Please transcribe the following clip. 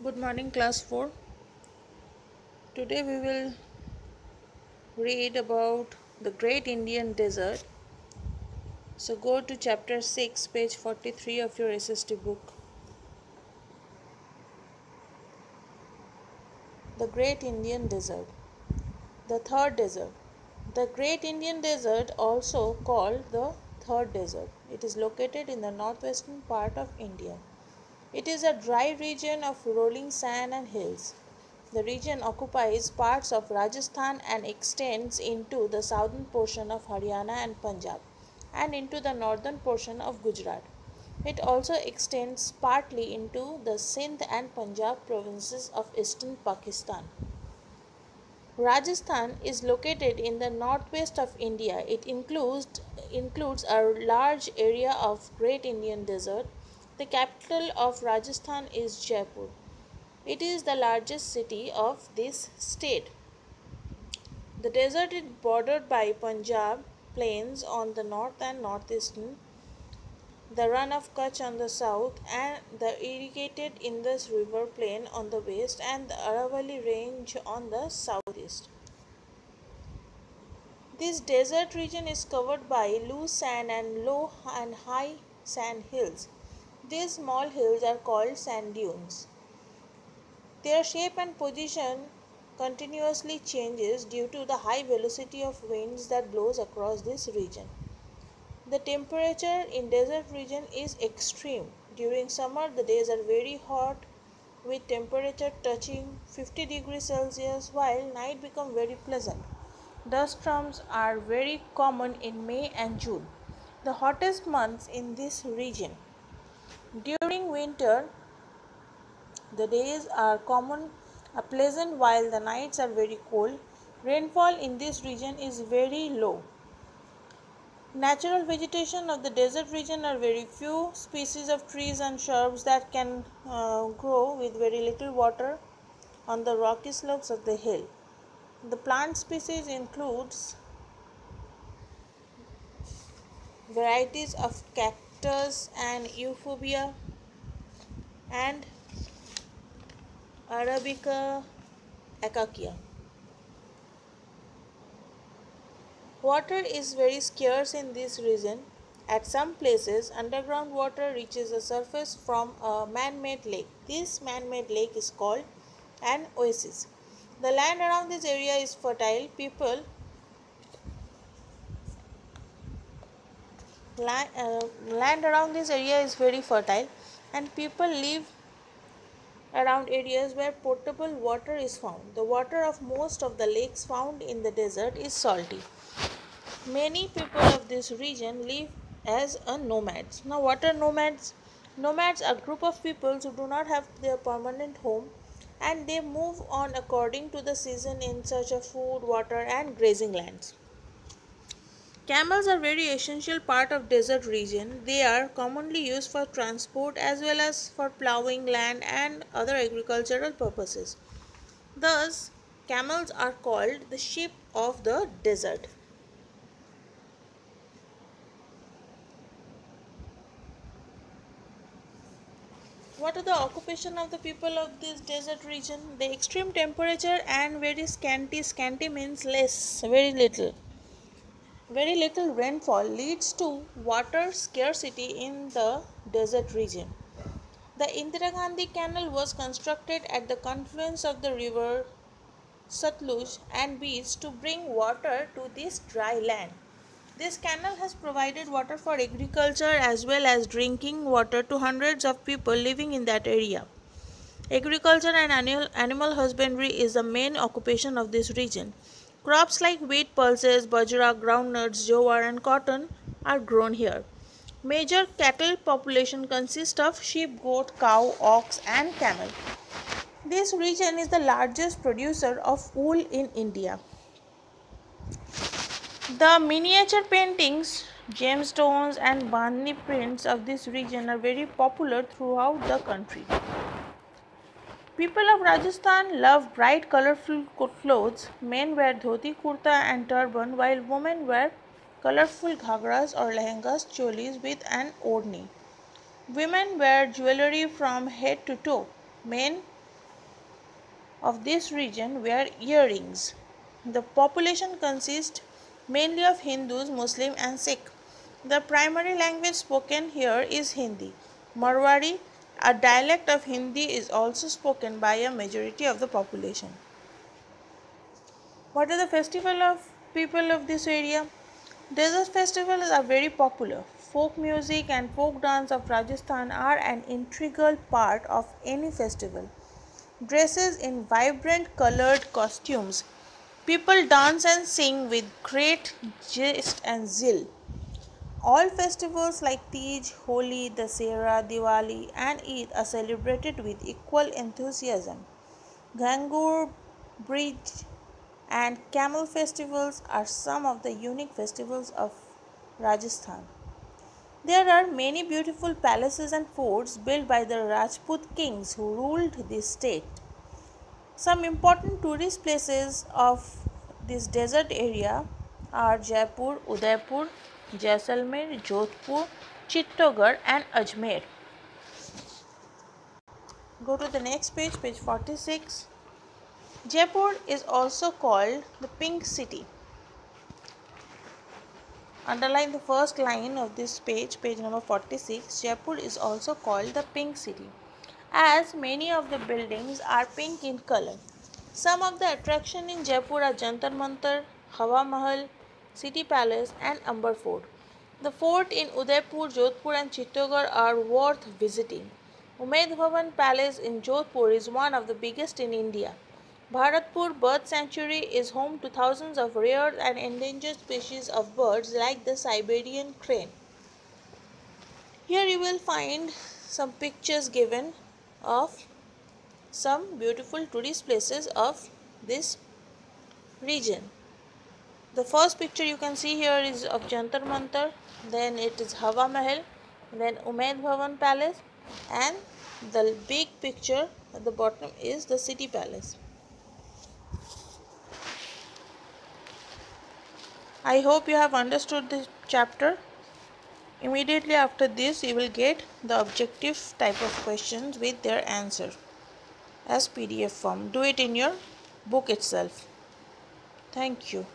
Good morning, class 4. Today we will read about the Great Indian Desert. So go to chapter 6, page 43 of your SST book. The Great Indian Desert. The Third Desert. The Great Indian Desert, also called the Third Desert. It is located in the northwestern part of India. It is a dry region of rolling sand and hills. The region occupies parts of Rajasthan and extends into the southern portion of Haryana and Punjab and into the northern portion of Gujarat. It also extends partly into the Sindh and Punjab provinces of eastern Pakistan. Rajasthan is located in the northwest of India. It includes a large area of Great Indian Desert. The capital of Rajasthan is Jaipur. It is the largest city of this state. The desert is bordered by Punjab plains on the north and northeastern, the Run of Kutch on the south, and the irrigated Indus River plain on the west, and the Aravalli range on the southeast. This desert region is covered by loose sand and low and high sand hills. These small hills are called sand dunes. Their shape and position continuously changes due to the high velocity of winds that blows across this region. The temperature in desert region is extreme. During summer the days are very hot with temperature touching 50 degrees Celsius while night become very pleasant. Dust storms are very common in May and June, the hottest months in this region. During winter, the days are pleasant while the nights are very cold. Rainfall in this region is very low. Natural vegetation of the desert region are very few species of trees and shrubs that can grow with very little water on the rocky slopes of the hill. The plant species includes varieties of cactus and euphorbia and Arabica acacia. Water is very scarce in this region. At some places, underground water reaches the surface from a man-made lake. This man-made lake is called an oasis. The land around this area is fertile. Land around this area is very fertile, and people live around areas where potable water is found. The water of most of the lakes found in the desert is salty. Many people of this region live as a nomads. Now, what are nomads? Nomads are a group of people who do not have their permanent home and they move on according to the season in search of food, water, and grazing lands. Camels are very essential part of desert region. They are commonly used for transport as well as for plowing land and other agricultural purposes. Thus, camels are called the sheep of the desert. What are the occupation of the people of this desert region? The extreme temperature and very scanty. Scanty means less, very little. Very little rainfall leads to water scarcity in the desert region. The Indira Gandhi Canal was constructed at the confluence of the river Satluj and Beach to bring water to this dry land. This canal has provided water for agriculture as well as drinking water to hundreds of people living in that area. Agriculture and animal husbandry is the main occupation of this region. Crops like wheat, pulses, bajra, groundnuts, jowar, and cotton are grown here. Major cattle population consists of sheep, goat, cow, ox, and camel. This region is the largest producer of wool in India. The miniature paintings, gemstones, and Bandhani prints of this region are very popular throughout the country. People of Rajasthan love bright colorful clothes. Men wear dhoti, kurta and turban while women wear colorful ghagras or lehengas, cholis with an odhni. Women wear jewelry from head to toe. Men of this region wear earrings. The population consists mainly of Hindus, Muslim and Sikh. The primary language spoken here is Hindi. Marwari, a dialect of Hindi, is also spoken by a majority of the population. What are the festival of people of this area? Desert festivals are very popular. Folk music and folk dance of Rajasthan are an integral part of any festival. Dresses in vibrant colored costumes. People dance and sing with great zest and zeal. All festivals like Tej, Holi, Dasera, Diwali, and Eid are celebrated with equal enthusiasm. Gangur, Bridge, and Camel festivals are some of the unique festivals of Rajasthan. There are many beautiful palaces and forts built by the Rajput kings who ruled this state. Some important tourist places of this desert area are Jaipur, Udaipur, Jaisalmer, Jodhpur, Chittorgarh and Ajmer. Go to the next page, page 46. Jaipur is also called the Pink City. Underline the first line of this page, page number 46. Jaipur is also called the Pink City, as many of the buildings are pink in color. Some of the attractions in Jaipur are Jantar Mantar, Hawa Mahal, City Palace and Amber Fort. The fort in Udaipur, Jodhpur and Chittorgarh are worth visiting. Umaid Bhawan Palace in Jodhpur is one of the biggest in India. Bharatpur Bird Sanctuary is home to thousands of rare and endangered species of birds like the Siberian crane. Here you will find some pictures given of some beautiful tourist places of this region. The first picture you can see here is of Jantar Mantar, then it is Hawa Mahal, then Umaid Bhawan Palace, and the big picture at the bottom is the City Palace. I hope you have understood this chapter. Immediately after this, you will get the objective type of questions with their answer as PDF form. Do it in your book itself. Thank you.